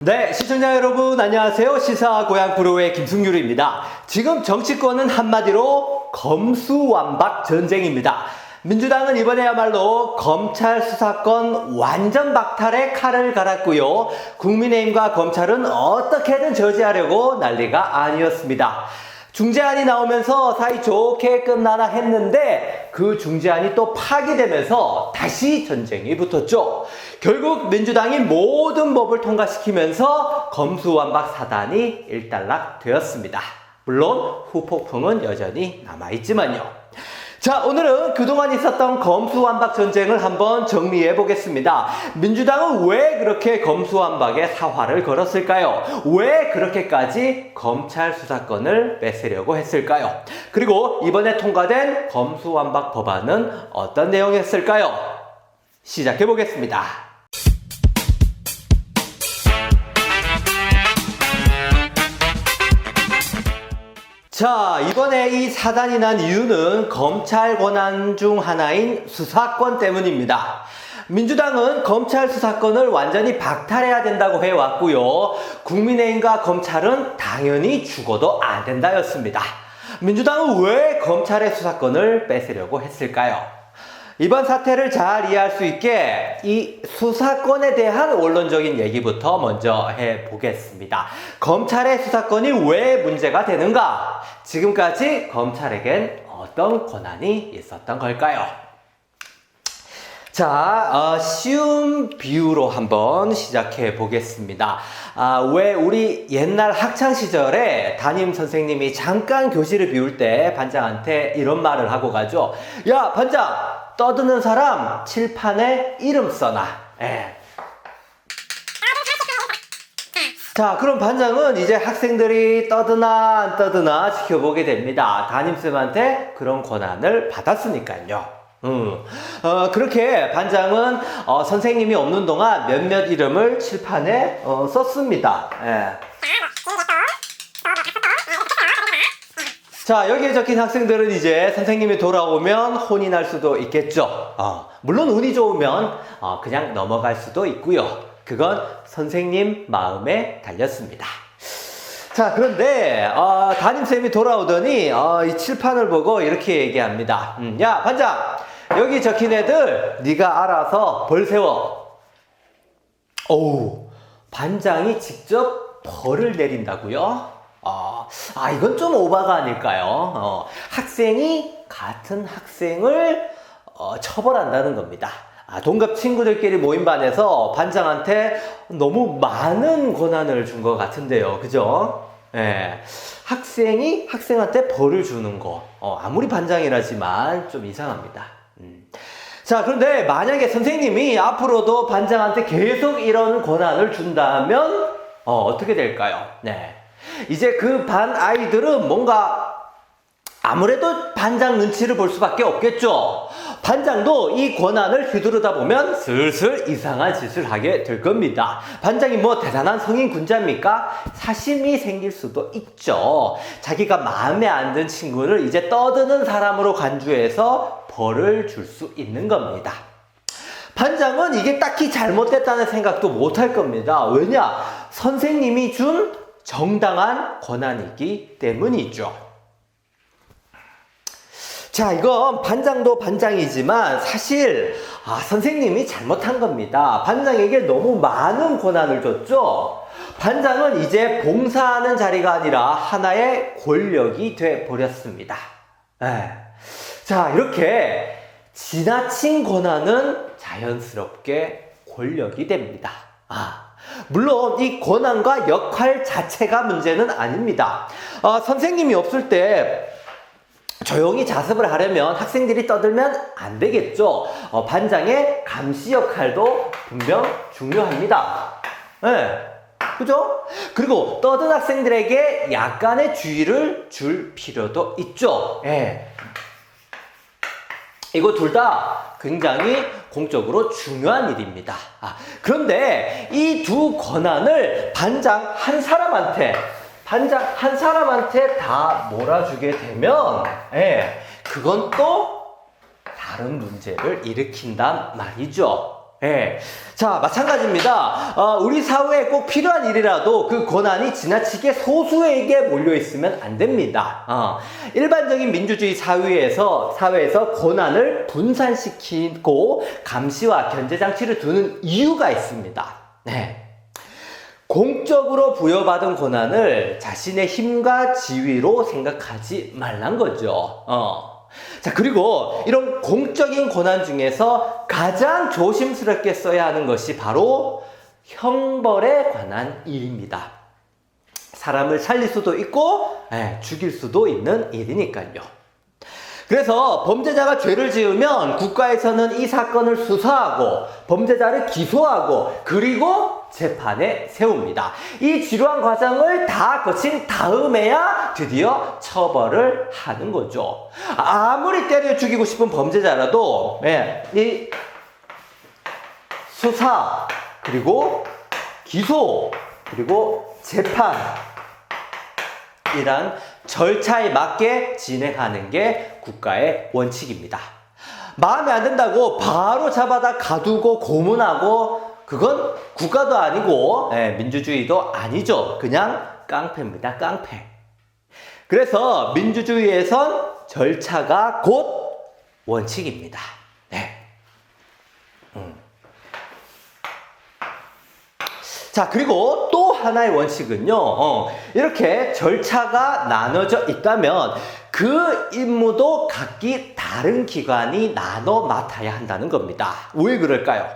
네, 시청자 여러분 안녕하세요. 시사고향 브로의 김승유리입니다. 지금 정치권은 한마디로 검수완박 전쟁입니다. 민주당은 이번에야말로 검찰 수사권 완전 박탈에 칼을 갈았고요. 국민의힘과 검찰은 어떻게든 저지하려고 난리가 아니었습니다. 중재안이 나오면서 사이좋게 끝나나 했는데 그 중재안이 또 파기되면서 다시 전쟁이 붙었죠. 결국 민주당이 모든 법을 통과시키면서 검수완박 사단이 일단락되었습니다. 물론 후폭풍은 여전히 남아있지만요. 자, 오늘은 그동안 있었던 검수완박 전쟁을 한번 정리해 보겠습니다. 민주당은 왜 그렇게 검수완박에 사활을 걸었을까요? 왜 그렇게까지 검찰 수사권을 뺏으려고 했을까요? 그리고 이번에 통과된 검수완박 법안은 어떤 내용이었을까요? 시작해 보겠습니다. 자, 이번에 이 사단이 난 이유는 검찰 권한 중 하나인 수사권 때문입니다. 민주당은 검찰 수사권을 완전히 박탈해야 된다고 해왔고요. 국민의힘과 검찰은 당연히 죽어도 안 된다였습니다. 민주당은 왜 검찰의 수사권을 뺏으려고 했을까요? 이번 사태를 잘 이해할 수 있게 이 수사권에 대한 원론적인 얘기부터 먼저 해보겠습니다. 검찰의 수사권이 왜 문제가 되는가? 지금까지 검찰에겐 어떤 권한이 있었던 걸까요? 자, 쉬운 비유로 한번 시작해 보겠습니다. 왜 우리 옛날 학창시절에 담임 선생님이 잠깐 교실을 비울 때 반장한테 이런 말을 하고 가죠. 야, 반장! 떠드는 사람 칠판에 이름 써놔. 자, 그럼 반장은 이제 학생들이 떠드나 안 떠드나 지켜보게 됩니다. 담임쌤한테 그런 권한을 받았으니까요. 그렇게 반장은 선생님이 없는 동안 몇몇 이름을 칠판에 썼습니다. 자, 여기에 적힌 학생들은 이제 선생님이 돌아오면 혼이 날 수도 있겠죠. 물론 운이 좋으면 그냥 넘어갈 수도 있고요. 그건 선생님 마음에 달렸습니다. 자, 그런데 담임쌤이 돌아오더니 이 칠판을 보고 이렇게 얘기합니다. 야, 반장! 여기 적힌 애들 네가 알아서 벌 세워. 오우, 반장이 직접 벌을 내린다고요? 이건 좀 오바가 아닐까요? 학생이 같은 학생을 처벌한다는 겁니다. 동갑 친구들끼리 모인 반에서 반장한테 너무 많은 권한을 준 것 같은데요. 그죠? 학생이 학생한테 벌을 주는 거. 아무리 반장이라지만 좀 이상합니다. 자, 그런데 만약에 선생님이 앞으로도 반장한테 계속 이런 권한을 준다면 어떻게 될까요? 이제 그 반 아이들은 뭔가 아무래도 반장 눈치를 볼 수밖에 없겠죠. 반장도 이 권한을 휘두르다 보면 슬슬 이상한 짓을 하게 될 겁니다. 반장이 뭐 대단한 성인 군자입니까? 사심이 생길 수도 있죠. 자기가 마음에 안 든 친구를 이제 떠드는 사람으로 간주해서 벌을 줄 수 있는 겁니다. 반장은 이게 딱히 잘못됐다는 생각도 못 할 겁니다. 왜냐? 선생님이 준 정당한 권한이기 때문이죠. 자, 이건 반장도 반장이지만 사실 선생님이 잘못한 겁니다. 반장에게 너무 많은 권한을 줬죠. 반장은 이제 봉사하는 자리가 아니라 하나의 권력이 돼 버렸습니다. 자, 이렇게 지나친 권한은 자연스럽게 권력이 됩니다. 물론 이 권한과 역할 자체가 문제는 아닙니다. 선생님이 없을 때 조용히 자습을 하려면 학생들이 떠들면 안 되겠죠. 반장의 감시 역할도 분명 중요합니다. 그죠? 그리고 떠든 학생들에게 약간의 주의를 줄 필요도 있죠. 이거 둘 다 굉장히 공적으로 중요한 일입니다. 그런데 이 두 권한을 반장 한 사람한테 다 몰아주게 되면 그건 또 다른 문제를 일으킨단 말이죠. 예. 자, 마찬가지입니다. 우리 사회에 꼭 필요한 일이라도 그 권한이 지나치게 소수에게 몰려있으면 안 됩니다. 일반적인 민주주의 사회에서 권한을 분산시키고 감시와 견제장치를 두는 이유가 있습니다. 네. 공적으로 부여받은 권한을 자신의 힘과 지위로 생각하지 말란 거죠. 자, 그리고 이런 공적인 권한 중에서 가장 조심스럽게 써야 하는 것이 바로 형벌에 관한 일입니다. 사람을 살릴 수도 있고, 죽일 수도 있는 일이니까요. 그래서 범죄자가 죄를 지으면 국가에서는 이 사건을 수사하고 범죄자를 기소하고 그리고 재판에 세웁니다. 이 지루한 과정을 다 거친 다음에야 드디어 처벌을 하는 거죠. 아무리 때려 죽이고 싶은 범죄자라도 이 수사 그리고 기소 그리고 재판 이란 절차에 맞게 진행하는 게 국가의 원칙입니다. 마음에 안 든다고 바로 잡아다 가두고 고문하고 그건 국가도 아니고 민주주의도 아니죠. 그냥 깡패입니다. 깡패. 그래서 민주주의에선 절차가 곧 원칙입니다. 네. 자, 그리고 또 하나의 원칙은요, 이렇게 절차가 나눠져 있다면 그 임무도 각기 다른 기관이 나눠 맡아야 한다는 겁니다. 왜 그럴까요?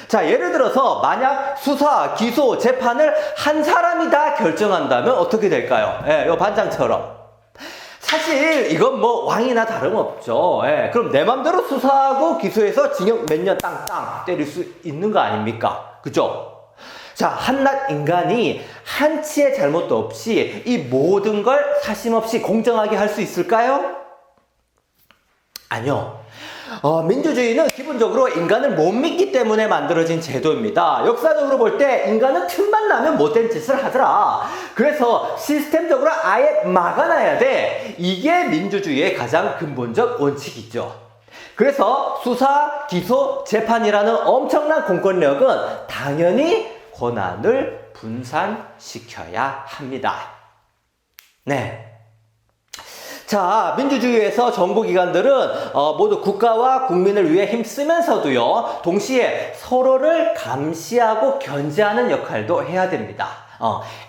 자, 예를 들어서 만약 수사, 기소, 재판을 한 사람이 다 결정한다면 어떻게 될까요? 요 반장처럼. 사실 이건 뭐 왕이나 다름없죠. 그럼 내 맘대로 수사하고 기소해서 징역 몇 년 땅땅 때릴 수 있는 거 아닙니까? 그죠? 자, 한낱 인간이 한치의 잘못도 없이 이 모든 걸 사심없이 공정하게 할 수 있을까요? 아니요. 민주주의는 기본적으로 인간을 못 믿기 때문에 만들어진 제도입니다. 역사적으로 볼 때 인간은 틈만 나면 못된 짓을 하더라. 그래서 시스템적으로 아예 막아놔야 돼. 이게 민주주의의 가장 근본적 원칙이죠. 그래서 수사, 기소, 재판이라는 엄청난 공권력은 당연히 권한을 분산시켜야 합니다. 네. 자, 민주주의에서 정부기관들은 모두 국가와 국민을 위해 힘쓰면서도요, 동시에 서로를 감시하고 견제하는 역할도 해야 됩니다.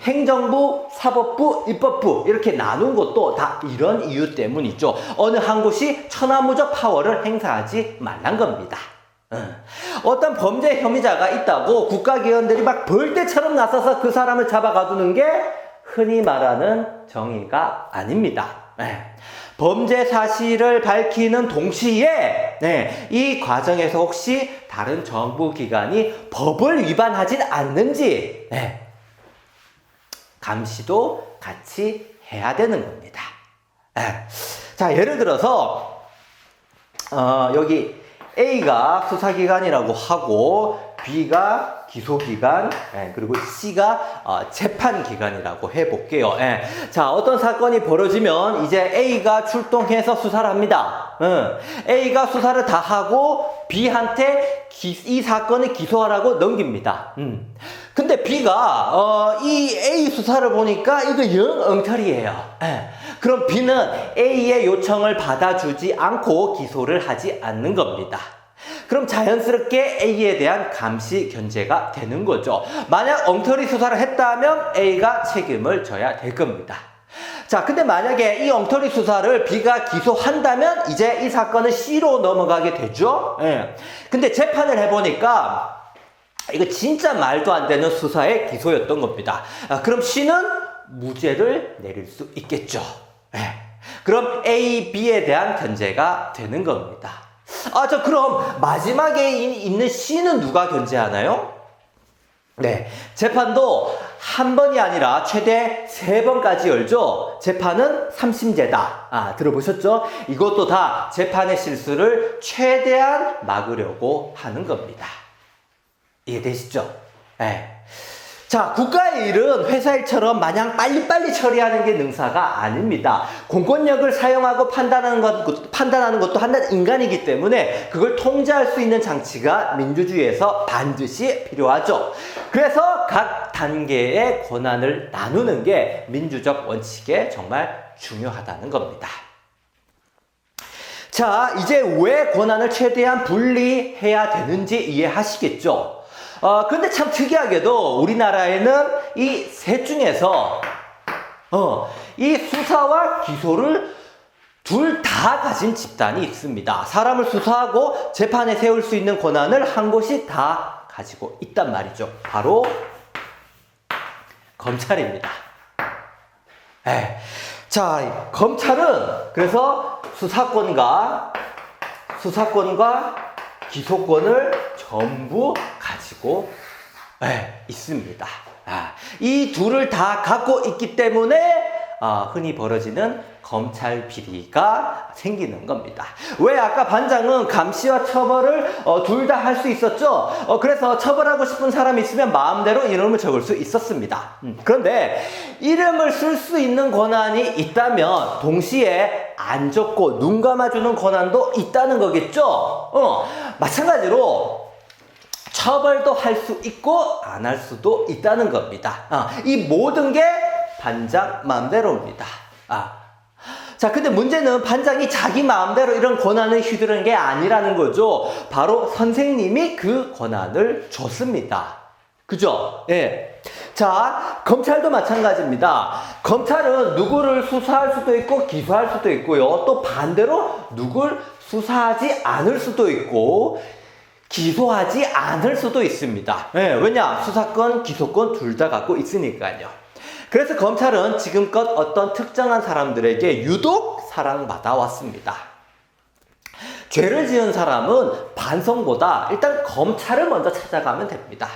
행정부, 사법부, 입법부 이렇게 나눈 것도 다 이런 이유 때문이죠. 어느 한 곳이 천하무적 파워를 행사하지 말란 겁니다. 어떤 범죄 혐의자가 있다고 국가기관들이 막 벌떼처럼 나서서 그 사람을 잡아 가두는 게 흔히 말하는 정의가 아닙니다. 범죄 사실을 밝히는 동시에 이 과정에서 혹시 다른 정부기관이 법을 위반하진 않는지 감시도 같이 해야 되는 겁니다. 자, 예를 들어서 여기 A가 수사기관이라고 하고 B가 기소기관 그리고 C가 재판기관이라고 해볼게요. 자, 어떤 사건이 벌어지면 이제 A가 출동해서 수사를 합니다. A가 수사를 다 하고 B한테 이 사건을 기소하라고 넘깁니다. 근데 B가 이 A 수사를 보니까 이거 영 엉터리예요. 그럼 B는 A의 요청을 받아주지 않고 기소를 하지 않는 겁니다. 그럼 자연스럽게 A에 대한 감시 견제가 되는 거죠. 만약 엉터리 수사를 했다면 A가 책임을 져야 될 겁니다. 자, 근데 만약에 이 엉터리 수사를 B가 기소한다면 이제 이 사건은 C로 넘어가게 되죠. 근데 재판을 해보니까 이거 진짜 말도 안 되는 수사의 기소였던 겁니다. 그럼 C는 무죄를 내릴 수 있겠죠. 그럼 A, B에 대한 견제가 되는 겁니다. 그럼 마지막에 있는 C는 누가 견제하나요? 재판도 한 번이 아니라 최대 3번까지 열죠. 재판은 3심제다. 들어보셨죠? 이것도 다 재판의 실수를 최대한 막으려고 하는 겁니다. 이해되시죠? 자, 국가의 일은 회사 일처럼 마냥 빨리빨리 처리하는 게 능사가 아닙니다. 공권력을 사용하고 판단하는 것도 한 인간이기 때문에 그걸 통제할 수 있는 장치가 민주주의에서 반드시 필요하죠. 그래서 각 단계의 권한을 나누는 게 민주적 원칙에 정말 중요하다는 겁니다. 자, 이제 왜 권한을 최대한 분리해야 되는지 이해하시겠죠? 근데 참 특이하게도 우리나라에는 이 셋 중에서 이 수사와 기소를 둘 다 가진 집단이 있습니다. 사람을 수사하고 재판에 세울 수 있는 권한을 한 곳이 다 가지고 있단 말이죠. 바로 검찰입니다. 자, 검찰은 그래서 수사권과 기소권을 전부 가지고 있습니다. 이 둘을 다 갖고 있기 때문에 흔히 벌어지는 검찰 비리가 생기는 겁니다. 왜 아까 반장은 감시와 처벌을 둘 다 할 수 있었죠? 그래서 처벌하고 싶은 사람이 있으면 마음대로 이름을 적을 수 있었습니다. 그런데 이름을 쓸 수 있는 권한이 있다면 동시에 안 적고 눈 감아주는 권한도 있다는 거겠죠? 마찬가지로 처벌도 할 수 있고 안 할 수도 있다는 겁니다. 이 모든 게 반장 마음대로입니다. 자, 근데 문제는 반장이 자기 마음대로 이런 권한을 휘두르는 게 아니라는 거죠. 바로 선생님이 그 권한을 줬습니다. 그죠? 예. 자, 검찰도 마찬가지입니다. 검찰은 누구를 수사할 수도 있고 기소할 수도 있고요. 또 반대로 누굴 수사하지 않을 수도 있고 기소하지 않을 수도 있습니다. 예, 왜냐? 수사권, 기소권 둘 다 갖고 있으니까요. 그래서 검찰은 지금껏 어떤 특정한 사람들에게 유독 사랑받아 왔습니다. 죄를 지은 사람은 반성보다 일단 검찰을 먼저 찾아가면 됩니다.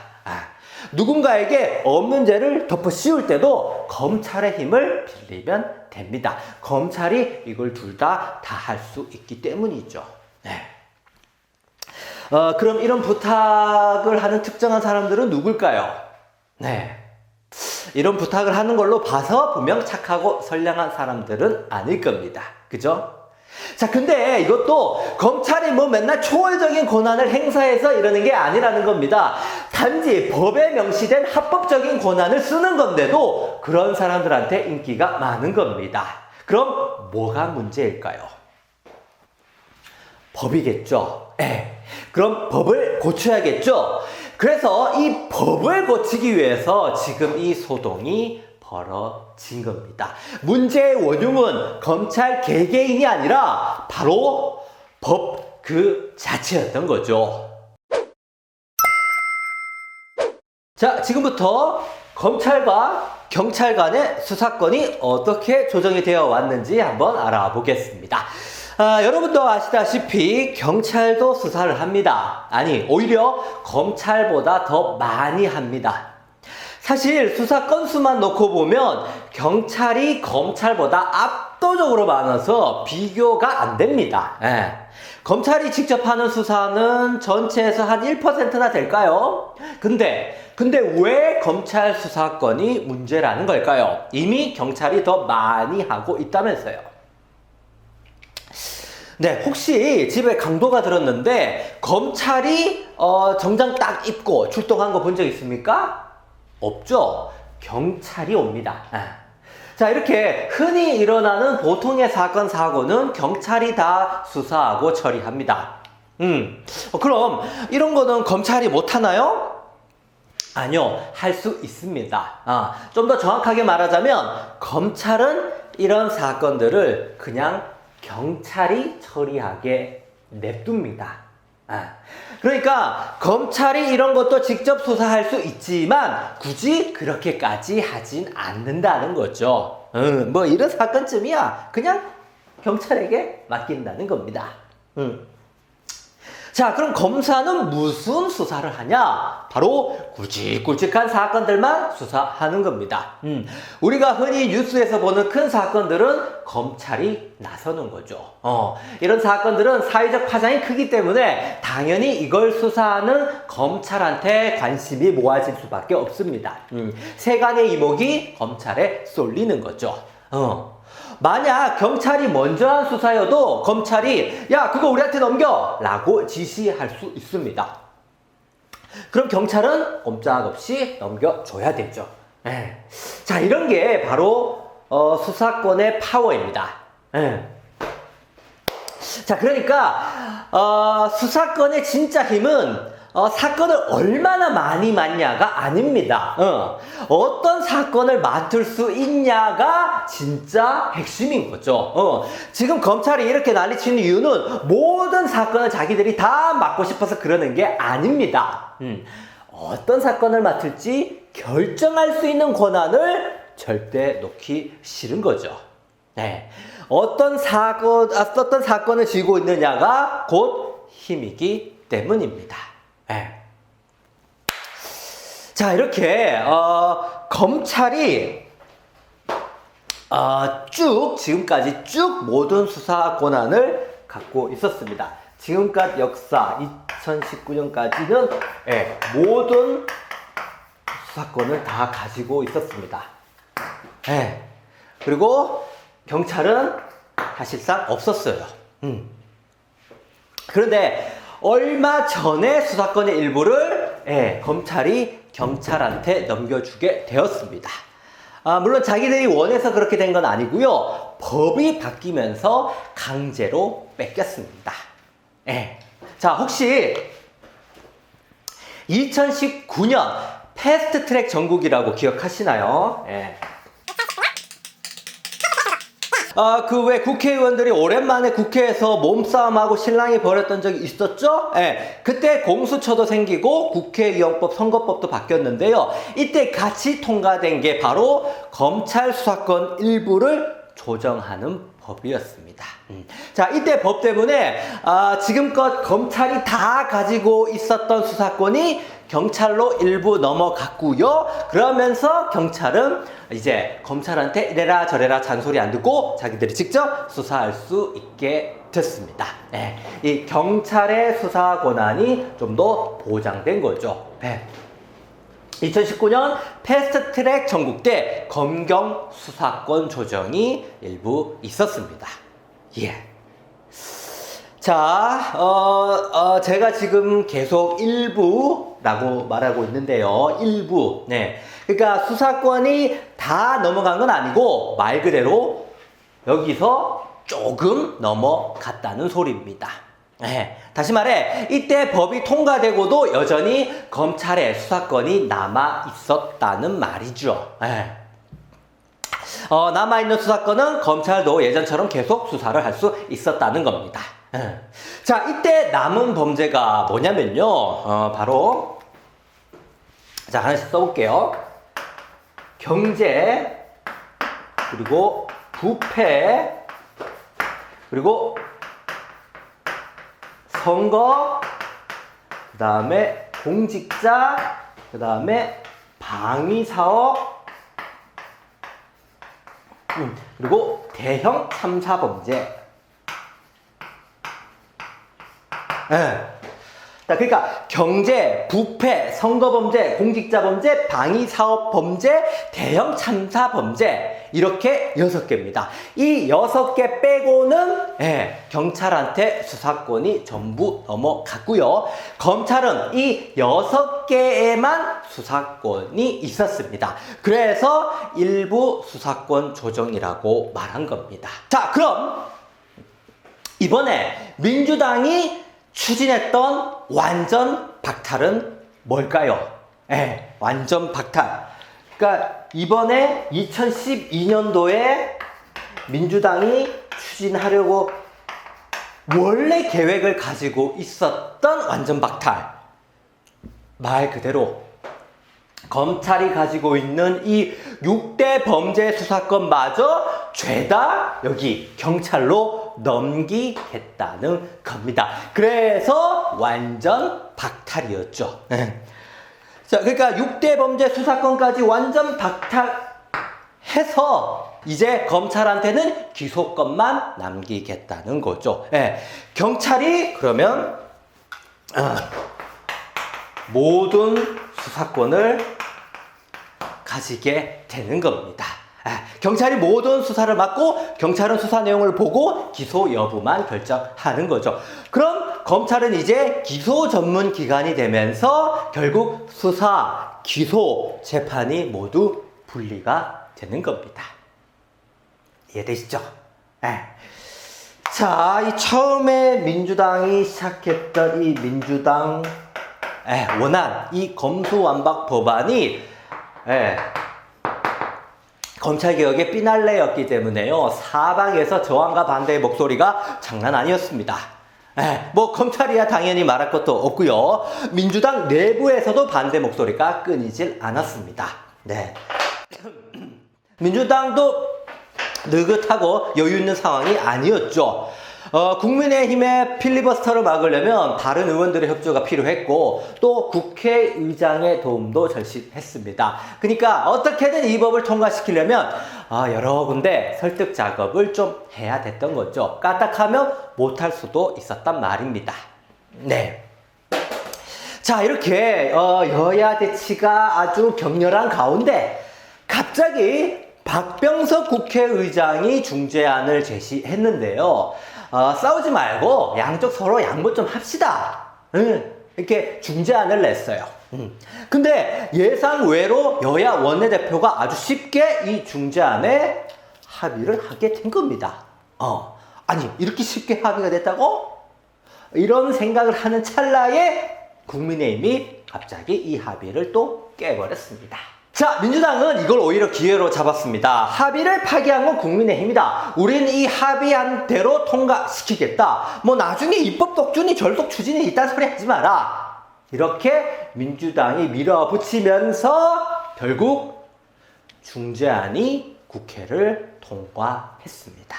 누군가에게 없는 죄를 덮어 씌울 때도 검찰의 힘을 빌리면 됩니다. 검찰이 이걸 둘 다 할 수 있기 때문이죠. 그럼 이런 부탁을 하는 특정한 사람들은 누굴까요? 이런 부탁을 하는 걸로 봐서 분명 착하고 선량한 사람들은 아닐 겁니다. 그죠? 자, 근데 이것도 검찰이 뭐 맨날 초월적인 권한을 행사해서 이러는 게 아니라는 겁니다. 단지 법에 명시된 합법적인 권한을 쓰는 건데도 그런 사람들한테 인기가 많은 겁니다. 그럼 뭐가 문제일까요? 법이겠죠. 그럼 법을 고쳐야겠죠. 그래서 이 법을 고치기 위해서 지금 이 소동이 벌어진 겁니다. 문제의 원흉은 검찰 개개인이 아니라 바로 법 그 자체였던 거죠. 자, 지금부터 검찰과 경찰 간의 수사권이 어떻게 조정이 되어 왔는지 한번 알아보겠습니다. 여러분도 아시다시피 경찰도 수사를 합니다. 아니, 오히려 검찰보다 더 많이 합니다. 사실 수사 건수만 놓고 보면 경찰이 검찰보다 압도적으로 많아서 비교가 안 됩니다. 검찰이 직접 하는 수사는 전체에서 한 1%나 될까요? 근데 왜 검찰 수사권이 문제라는 걸까요? 이미 경찰이 더 많이 하고 있다면서요. 혹시 집에 강도가 들었는데 검찰이 정장 딱 입고 출동한 거 본 적 있습니까? 없죠? 경찰이 옵니다. 자, 이렇게 흔히 일어나는 보통의 사건, 사고는 경찰이 다 수사하고 처리합니다. 그럼 이런 거는 검찰이 못하나요? 아니요, 할 수 있습니다. 좀 더 정확하게 말하자면 검찰은 이런 사건들을 그냥 경찰이 처리하게 냅둡니다. 그러니까 검찰이 이런 것도 직접 수사할 수 있지만 굳이 그렇게까지 하진 않는다는 거죠. 뭐 이런 사건쯤이야 그냥 경찰에게 맡긴다는 겁니다. 자, 그럼 검사는 무슨 수사를 하냐? 바로 굵직굵직한 사건들만 수사하는 겁니다. 우리가 흔히 뉴스에서 보는 큰 사건들은 검찰이 나서는 거죠. 이런 사건들은 사회적 파장이 크기 때문에 당연히 이걸 수사하는 검찰한테 관심이 모아질 수밖에 없습니다. 세간의 이목이 검찰에 쏠리는 거죠. 만약 경찰이 먼저 한 수사여도 검찰이 야 그거 우리한테 넘겨 라고 지시할 수 있습니다. 그럼 경찰은 꼼짝없이 넘겨줘야 되죠. 자, 이런 게 바로 수사권의 파워입니다. 자, 그러니까 수사권의 진짜 힘은 사건을 얼마나 많이 맡냐가 아닙니다. 어떤 사건을 맡을 수 있냐가 진짜 핵심인 거죠. 지금 검찰이 이렇게 난리치는 이유는 모든 사건을 자기들이 다 맡고 싶어서 그러는 게 아닙니다. 어떤 사건을 맡을지 결정할 수 있는 권한을 절대 놓기 싫은 거죠. 어떤 사건을 쥐고 있느냐가 곧 힘이기 때문입니다. 자, 이렇게 검찰이 지금까지 쭉 모든 수사 권한을 갖고 있었습니다. 지금까지 역사 2019년까지는 모든 수사권을 다 가지고 있었습니다. 그리고 경찰은 사실상 없었어요. 그런데 얼마 전에 수사권의 일부를 검찰이 경찰한테 넘겨주게 되었습니다. 물론 자기들이 원해서 그렇게 된 건 아니고요. 법이 바뀌면서 강제로 뺏겼습니다. 자, 혹시 2019년 패스트트랙 전국이라고 기억하시나요? 그 왜 국회의원들이 오랜만에 국회에서 몸싸움하고 실랑이 벌였던 적이 있었죠? 그때 공수처도 생기고 국회의원법, 선거법도 바뀌었는데요. 이때 같이 통과된 게 바로 검찰 수사권 일부를 조정하는 법이었습니다. 자, 이때 법 때문에 지금껏 검찰이 다 가지고 있었던 수사권이 경찰로 일부 넘어갔고요. 그러면서 경찰은 이제 검찰한테 이래라 저래라 잔소리 안 듣고 자기들이 직접 수사할 수 있게 됐습니다. 이 경찰의 수사 권한이 좀 더 보장된 거죠. 2019년 패스트트랙 전국대 검경 수사권 조정이 일부 있었습니다. 자, 제가 지금 계속 일부라고 말하고 있는데요. 일부. 그러니까 수사권이 다 넘어간 건 아니고 말 그대로 여기서 조금 넘어갔다는 소리입니다. 다시 말해 이때 법이 통과되고도 여전히 검찰의 수사권이 남아 있었다는 말이죠. 남아있는 수사권은 검찰도 예전처럼 계속 수사를 할 수 있었다는 겁니다. 자, 이때 남은 범죄가 뭐냐면요. 바로 자, 하나씩 써볼게요. 경제, 그리고 부패, 그리고 선거, 그 다음에 공직자, 그 다음에 방위사업, 그리고 대형 참사범죄. 그러니까 경제, 부패, 선거범죄, 공직자범죄, 방위사업범죄, 대형 참사범죄 이렇게 6개입니다. 이 6개 빼고는 경찰한테 수사권이 전부 넘어갔고요. 검찰은 이 6개에만 수사권이 있었습니다. 그래서 일부 수사권 조정이라고 말한 겁니다. 자, 그럼 이번에 민주당이 추진했던 완전 박탈은 뭘까요? 완전 박탈. 그러니까 이번에 2012년도에 민주당이 추진하려고 원래 계획을 가지고 있었던 완전 박탈. 말 그대로 검찰이 가지고 있는 이 6대 범죄 수사권마저 죄다 여기 경찰로 넘기겠다는 겁니다. 그래서 완전 박탈이었죠. 자, 그러니까 6대 범죄 수사권까지 완전 박탈해서 이제 검찰한테는 기소권만 남기겠다는 거죠. 경찰이 그러면 모든 수사권을 가지게 되는 겁니다. 경찰이 모든 수사를 맡고 경찰은 수사 내용을 보고 기소 여부만 결정하는 거죠. 그럼 검찰은 이제 기소 전문 기관이 되면서 결국 수사, 기소, 재판이 모두 분리가 되는 겁니다. 이해되시죠? 자, 이 처음에 민주당이 시작했던 이 민주당 원안, 이 검수완박 법안이 검찰개혁의 피날레였기 때문에요. 사방에서 저항과 반대의 목소리가 장난 아니었습니다. 뭐 검찰이야 당연히 말할 것도 없고요. 민주당 내부에서도 반대 목소리가 끊이질 않았습니다. 민주당도 느긋하고 여유 있는 상황이 아니었죠. 국민의힘의 필리버스터를 막으려면 다른 의원들의 협조가 필요했고 또 국회의장의 도움도 절실했습니다. 그러니까 어떻게든 이 법을 통과시키려면 여러 군데 설득 작업을 좀 해야 됐던 거죠. 까딱하면 못할 수도 있었단 말입니다. 자, 이렇게 여야 대치가 아주 격렬한 가운데 갑자기 박병석 국회의장이 중재안을 제시했는데요. 싸우지 말고 양쪽 서로 양보 좀 합시다. 이렇게 중재안을 냈어요. 근데 예상 외로 여야 원내대표가 아주 쉽게 이 중재안에 합의를 하게 된 겁니다. 아니, 이렇게 쉽게 합의가 됐다고? 이런 생각을 하는 찰나에 국민의힘이 갑자기 이 합의를 또 깨버렸습니다. 자, 민주당은 이걸 오히려 기회로 잡았습니다. 합의를 파기한 건 국민의힘이다. 우린 이 합의한 대로 통과시키겠다. 뭐 나중에 입법 독주니 절독 추진이 있다는 소리 하지 마라. 이렇게 민주당이 밀어붙이면서 결국 중재안이 국회를 통과했습니다.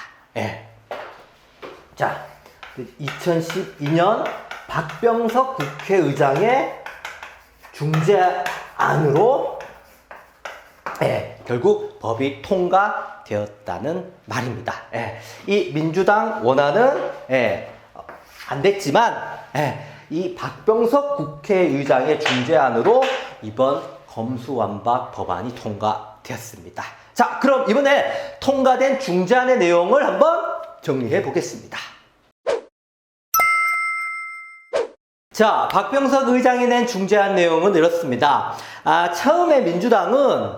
자, 2012년 박병석 국회의장의 중재안으로 결국 법이 통과되었다는 말입니다. 이 민주당 원안은 안 됐지만 이 박병석 국회의장의 중재안으로 이번 검수완박 법안이 통과되었습니다. 자, 그럼 이번에 통과된 중재안의 내용을 한번 정리해 보겠습니다. 자, 박병석 의장이 낸 중재안 내용은 이렇습니다. 처음에 민주당은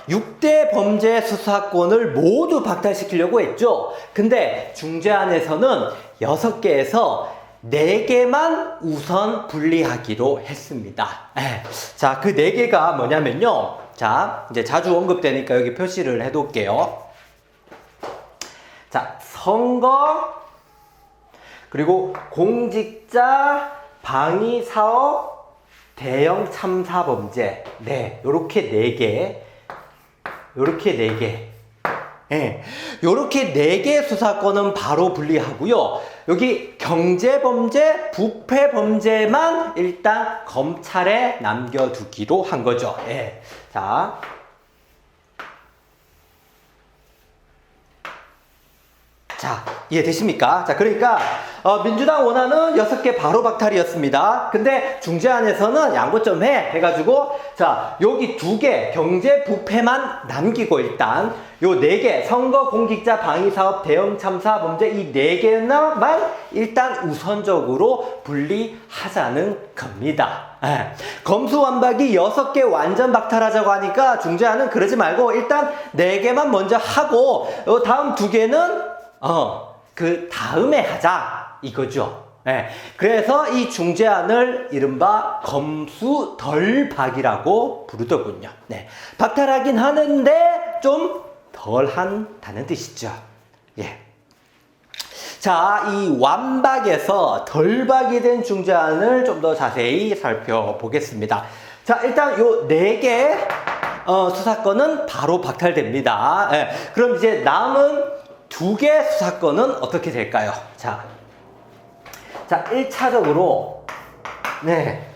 6대 범죄 수사권을 모두 박탈시키려고 했죠. 근데 중재안에서는 6개에서 4개만 우선 분리하기로 했습니다. 자, 그 4개가 뭐냐면요. 자, 이제 자주 언급되니까 여기 표시를 해둘게요. 자, 선거, 그리고 공직자 방위 사업, 대형 참사 범죄. 요렇게 4개. 요렇게 4개 수사권은 바로 분리하고요. 여기 경제범죄, 부패범죄만 일단 검찰에 남겨두기로 한 거죠. 자, 이해되십니까? 자, 그러니까 민주당 원안은 6개 바로 박탈이었습니다. 근데 중재안에서는 양보 좀 해가지고 자, 여기 2개 경제 부패만 남기고 일단 요 4개 선거 공직자 방위 사업 대형 참사 범죄 이 4개만 일단 우선적으로 분리하자는 겁니다. 검수완박이 6개 완전 박탈하자고 하니까 중재안은 그러지 말고 일단 4개만 먼저 하고 요 다음 2개는 그 다음에 하자 이거죠. 그래서 이 중재안을 이른바 검수덜박이라고 부르더군요. 박탈하긴 하는데 좀 덜한다는 뜻이죠. 자, 이 완박에서 덜박이 된 중재안을 좀 더 자세히 살펴보겠습니다. 자, 일단 요 4개 수사권은 바로 박탈됩니다. 그럼 이제 남은 두 개 수사권은 어떻게 될까요? 자, 1차적으로, 네.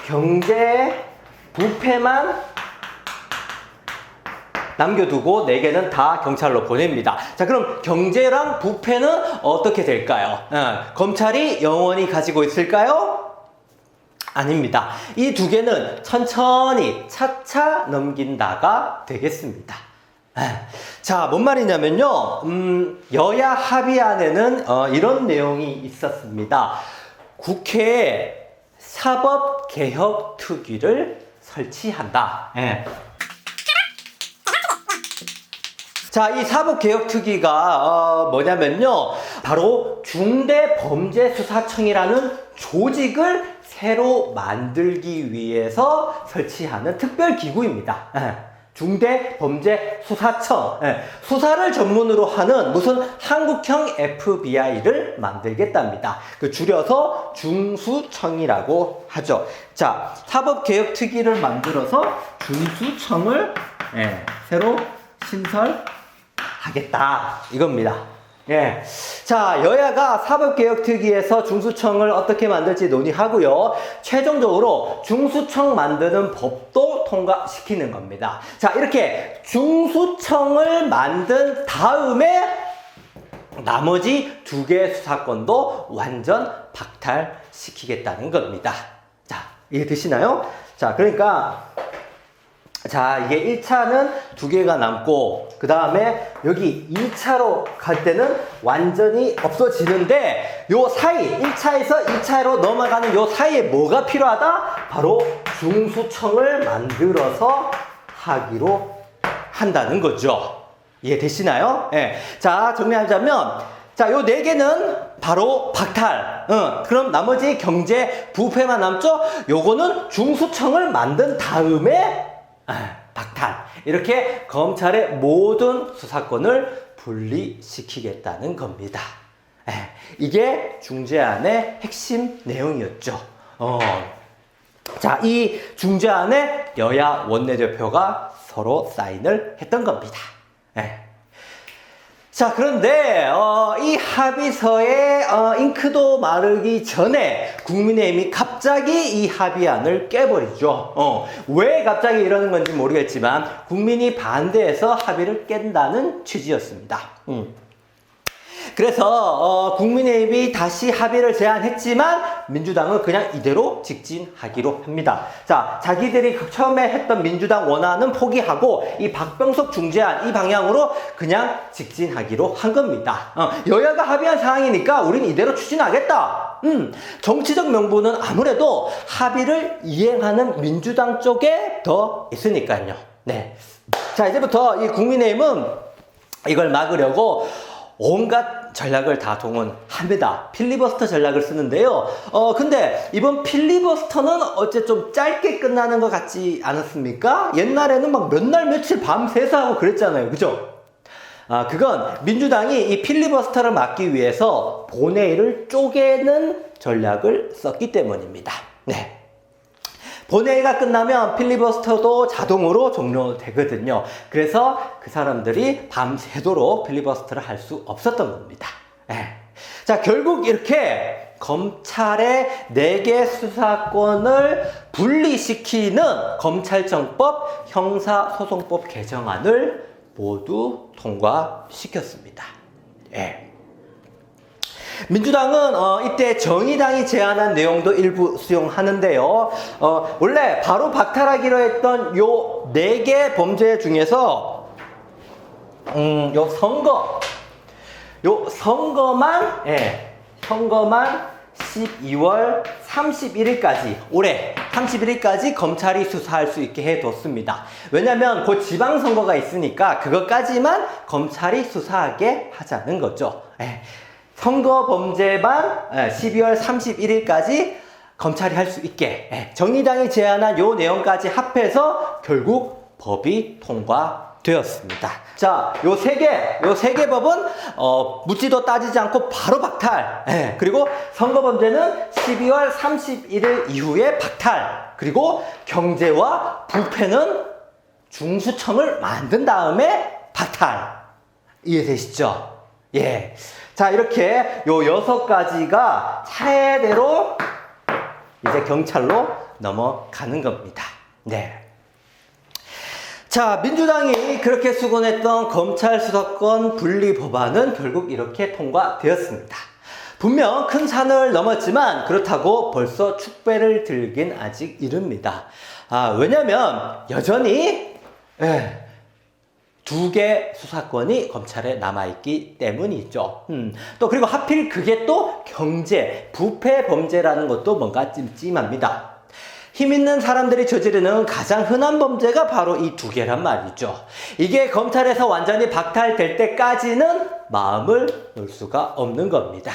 경제 부패만 남겨두고 4개는 다 경찰로 보냅니다. 자, 그럼 경제랑 부패는 어떻게 될까요? 검찰이 영원히 가지고 있을까요? 아닙니다. 이 2개는 천천히 차차 넘긴다가 되겠습니다. 자, 뭔 말이냐면요. 여야 합의안에는 이런 내용이 있었습니다. 국회에 사법개혁특위를 설치한다. 자, 이 사법개혁특위가 뭐냐면요. 바로 중대범죄수사청이라는 조직을 새로 만들기 위해서 설치하는 특별기구입니다. 중대범죄수사청. 수사를 전문으로 하는 무슨 한국형 FBI를 만들겠답니다. 줄여서 중수청이라고 하죠. 자, 사법개혁특위를 만들어서 중수청을 새로 신설하겠다. 이겁니다. 자, 여야가 사법개혁특위에서 중수청을 어떻게 만들지 논의하고요. 최종적으로 중수청 만드는 법도 통과시키는 겁니다. 자, 이렇게 중수청을 만든 다음에 나머지 2개 수사권도 완전 박탈시키겠다는 겁니다. 자, 이해되시나요? 자, 그러니까 자, 이게 1차는 2개가 남고, 그 다음에 여기 2차로 갈 때는 완전히 없어지는데, 요 사이, 1차에서 2차로 넘어가는 요 사이에 뭐가 필요하다? 바로 중수청을 만들어서 하기로 한다는 거죠. 이해되시나요? 자, 정리하자면, 자, 요 4개는 바로 박탈. 그럼 나머지 경제 부패만 남죠? 요거는 중수청을 만든 다음에 박탈. 이렇게 검찰의 모든 수사권을 분리시키겠다는 겁니다. 이게 중재안의 핵심 내용이었죠. 자, 이 중재안에 여야 원내대표가 서로 사인을 했던 겁니다. 자, 그런데 이 합의서에 잉크도 마르기 전에 국민의힘이 갑자기 이 합의안을 깨버리죠. 왜 갑자기 이러는 건지 모르겠지만 국민이 반대해서 합의를 깬다는 취지였습니다. 그래서 국민의힘이 다시 합의를 제안했지만 민주당은 그냥 이대로 직진하기로 합니다. 자, 자기들이 처음에 했던 민주당 원안은 포기하고 이 박병석 중재안 이 방향으로 그냥 직진하기로 한 겁니다. 여야가 합의한 상황이니까 우린 이대로 추진하겠다. 정치적 명분은 아무래도 합의를 이행하는 민주당 쪽에 더 있으니까요. 네. 자, 이제부터 이 국민의힘은 이걸 막으려고 온갖 전략을 다 동원합니다. 필리버스터 전략을 쓰는데요. 근데 이번 필리버스터는 어째 좀 짧게 끝나는 것 같지 않았습니까? 옛날에는 막 몇 날 며칠 밤새서 하고 그랬잖아요. 그죠? 그건 민주당이 이 필리버스터를 막기 위해서 본회의를 쪼개는 전략을 썼기 때문입니다. 네. 본회의가 끝나면 필리버스터도 자동으로 종료되거든요. 그래서 그 사람들이 밤새도록 필리버스터를 할 수 없었던 겁니다. 자, 결국 이렇게 검찰의 4개 수사권을 분리시키는 검찰청법, 형사소송법 개정안을 모두 통과시켰습니다. 민주당은 이때 정의당이 제안한 내용도 일부 수용하는데요. 원래 바로 박탈하기로 했던 요 4개 범죄 중에서 요 선거만 12월 31일까지 올해 31일까지 검찰이 수사할 수 있게 해뒀습니다. 왜냐면 곧 지방선거가 있으니까 그것까지만 검찰이 수사하게 하자는 거죠. 선거 범죄만 12월 31일까지 검찰이 할 수 있게 정의당이 제안한 요 내용까지 합해서 결국 법이 통과되었습니다. 자, 요 세 개 법은 묻지도 따지지 않고 바로 박탈. 그리고 선거 범죄는 12월 31일 이후에 박탈. 그리고 경제와 부패는 중수청을 만든 다음에 박탈. 이해되시죠? 예. 자, 이렇게 요 6가지가 차례대로 이제 경찰로 넘어가는 겁니다. 네. 자, 민주당이 그렇게 수건했던 검찰 수사권 분리 법안은 결국 이렇게 통과되었습니다. 분명 큰 산을 넘었지만 그렇다고 벌써 축배를 들긴 아직 이릅니다. 왜냐면 여전히 2개 수사권이 검찰에 남아있기 때문이죠. 또 그리고 하필 그게 또 경제, 부패 범죄라는 것도 뭔가 찜찜합니다. 힘 있는 사람들이 저지르는 가장 흔한 범죄가 바로 이 2개란 말이죠. 이게 검찰에서 완전히 박탈될 때까지는 마음을 놓을 수가 없는 겁니다.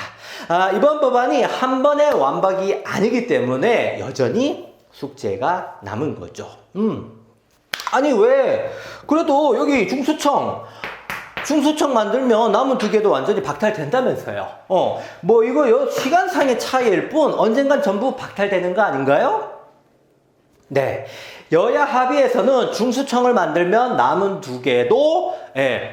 이번 법안이 한 번의 완박이 아니기 때문에 여전히 숙제가 남은 거죠. 아니 왜 그래도 여기 중수청 만들면 남은 2개도 완전히 박탈된다면서요. 뭐 이거 시간상의 차이일 뿐 언젠간 전부 박탈되는 거 아닌가요? 네, 여야 합의에서는 중수청을 만들면 남은 2개도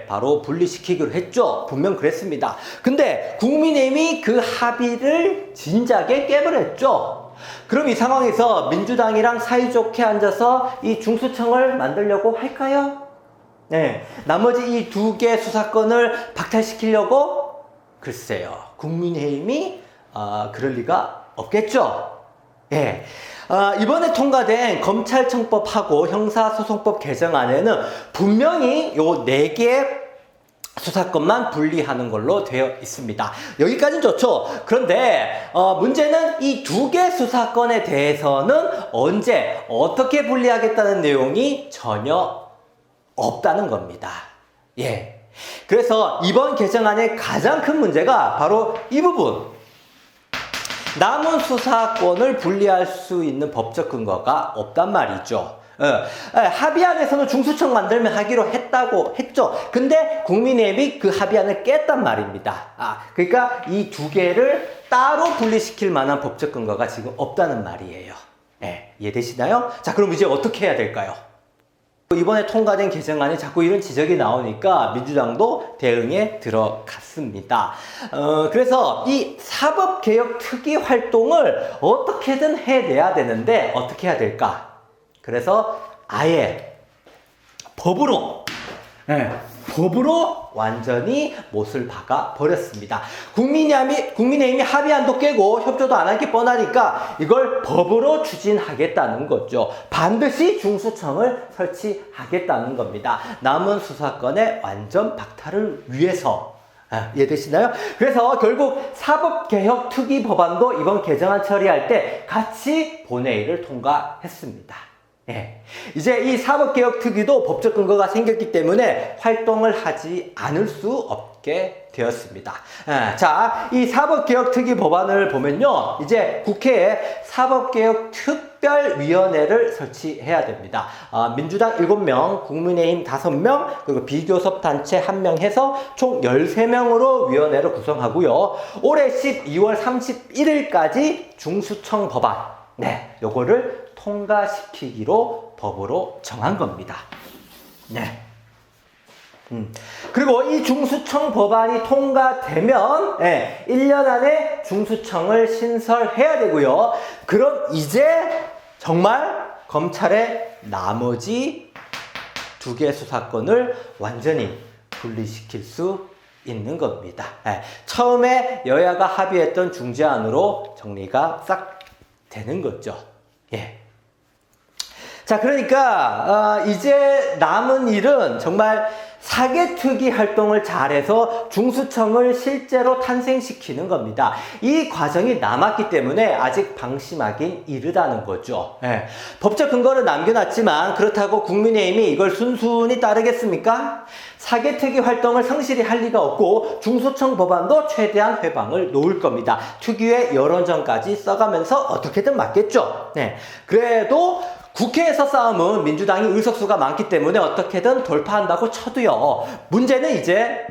바로 분리시키기로 했죠. 분명 그랬습니다. 근데 국민의힘이 그 합의를 진작에 깨버렸죠. 그럼 이 상황에서 민주당이랑 사이좋게 앉아서 이 중수청을 만들려고 할까요? 네, 나머지 이 2개 수사권을 박탈시키려고? 글쎄요, 국민의힘이 그럴 리가 없겠죠. 예. 이번에 통과된 검찰청법하고 형사소송법 개정안에는 분명히 요 4개 수사권만 분리하는 걸로 되어 있습니다. 여기까지는 좋죠. 그런데 문제는 이 2개 수사권에 대해서는 언제 어떻게 분리하겠다는 내용이 전혀 없다는 겁니다. 예. 그래서 이번 개정안의 가장 큰 문제가 바로 이 부분. 남은 수사권을 분리할 수 있는 법적 근거가 없단 말이죠. 합의안에서는 중수청 만들면 하기로 했죠. 근데 국민의힘이 그 합의안을 깼단 말입니다. 그러니까 이 2개를 따로 분리시킬 만한 법적 근거가 지금 없다는 말이에요. 이해되시나요? 자, 그럼 이제 어떻게 해야 될까요? 이번에 통과된 개정안이 자꾸 이런 지적이 나오니까 민주당도 대응에 들어갔습니다. 그래서 이 사법개혁 특위 활동을 어떻게든 해내야 되는데 어떻게 해야 될까? 그래서 아예 법으로 완전히 못을 박아 버렸습니다. 국민의힘이 합의안도 깨고 협조도 안 할 게 뻔하니까 이걸 법으로 추진하겠다는 거죠. 반드시 중수청을 설치하겠다는 겁니다. 남은 수사권의 완전 박탈을 위해서. 이해되시나요? 그래서 결국 사법개혁 특위 법안도 이번 개정안 처리할 때 같이 본회의를 통과했습니다. 이제 이 사법개혁 특위도 법적 근거가 생겼기 때문에 활동을 하지 않을 수 없게 되었습니다. 자, 이 사법개혁 특위 법안을 보면요, 이제 국회에 사법개혁 특별위원회를 설치해야 됩니다. 민주당 7명, 국민의힘 5명, 그리고 비교섭 단체 1명 해서 총 13명으로 위원회를 구성하고요. 올해 12월 31일까지 중수청 법안, 요거를 통과시키기로 법으로 정한 겁니다. 그리고 이 중수청 법안이 통과되면 1년 안에 중수청을 신설해야 되고요. 그럼 이제 정말 검찰의 나머지 2개 수사권을 완전히 분리시킬 수 있는 겁니다. 처음에 여야가 합의했던 중재안으로 정리가 싹 되는 거죠. 자, 그러니까 이제 남은 일은 정말 사개특위 활동을 잘해서 중수청을 실제로 탄생시키는 겁니다. 이 과정이 남았기 때문에 아직 방심하긴 이르다는 거죠. 법적 근거를 남겨놨지만 그렇다고 국민의힘이 이걸 순순히 따르겠습니까? 사개특위 활동을 성실히 할 리가 없고 중수청 법안도 최대한 회방을 놓을 겁니다. 특유의 여론전까지 써가면서 어떻게든 맞겠죠. 그래도 국회에서 싸움은 민주당이 의석수가 많기 때문에 어떻게든 돌파한다고 쳐도요. 문제는 이제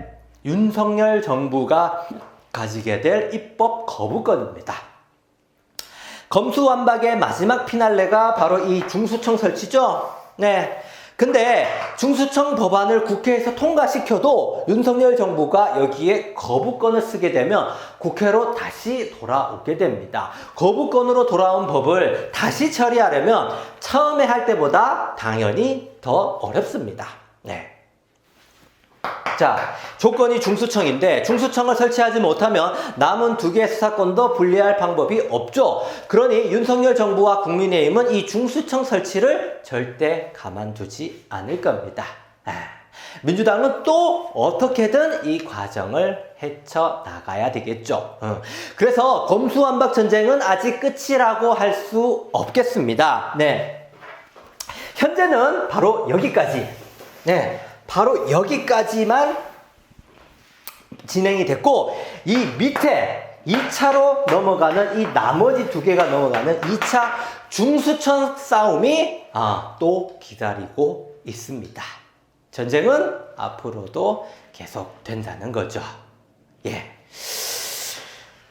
윤석열 정부가 가지게 될 입법 거부권입니다. 검수완박의 마지막 피날레가 바로 이 중수청 설치죠. 근데 중수청 법안을 국회에서 통과시켜도 윤석열 정부가 여기에 거부권을 쓰게 되면 국회로 다시 돌아오게 됩니다. 거부권으로 돌아온 법을 다시 처리하려면 처음에 할 때보다 당연히 더 어렵습니다. 네. 자, 조건이 중수청인데 중수청을 설치하지 못하면 남은 두 개의 수사권도 분리할 방법이 없죠. 그러니 윤석열 정부와 국민의힘은 이 중수청 설치를 절대 가만두지 않을 겁니다. 민주당은 또 어떻게든 이 과정을 헤쳐나가야 되겠죠. 그래서 검수완박 전쟁은 아직 끝이라고 할 수 없겠습니다. 네. 현재는 바로 여기까지. 네. 바로 여기까지만 진행이 됐고, 이 밑에 2차로 넘어가는 이 나머지 두 개가 넘어가는 2차 중수청 싸움이 또 기다리고 있습니다. 전쟁은 앞으로도 계속된다는 거죠. 예.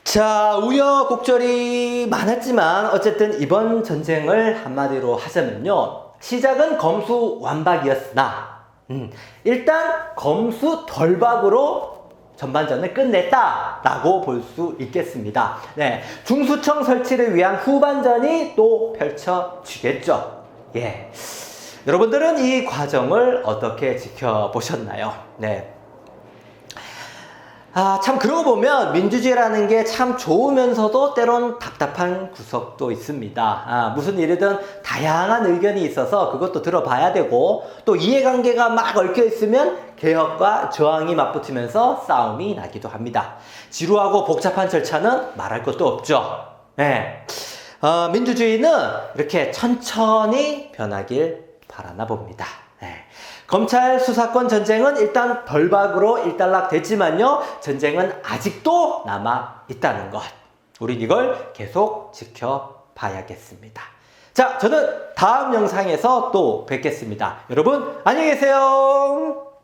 자, 우여곡절이 많았지만 어쨌든 이번 전쟁을 한마디로 하자면요, 시작은 검수완박이었으나 일단 검수 덜박으로 전반전을 끝냈다라고 볼 수 있겠습니다. 네, 중수청 설치를 위한 후반전이 또 펼쳐지겠죠. 예, 여러분들은 이 과정을 어떻게 지켜보셨나요? 네. 참 그러고 보면 민주주의라는 게 참 좋으면서도 때론 답답한 구석도 있습니다. 무슨 일이든 다양한 의견이 있어서 그것도 들어봐야 되고, 또 이해관계가 막 얽혀 있으면 개혁과 저항이 맞붙으면서 싸움이 나기도 합니다. 지루하고 복잡한 절차는 말할 것도 없죠. 네. 민주주의는 이렇게 천천히 변하길 바라나 봅니다. 네. 검찰 수사권 전쟁은 일단 덜박으로 일단락됐지만요, 전쟁은 아직도 남아 있다는 것. 우린 이걸 계속 지켜봐야겠습니다. 자, 저는 다음 영상에서 또 뵙겠습니다. 여러분, 안녕히 계세요.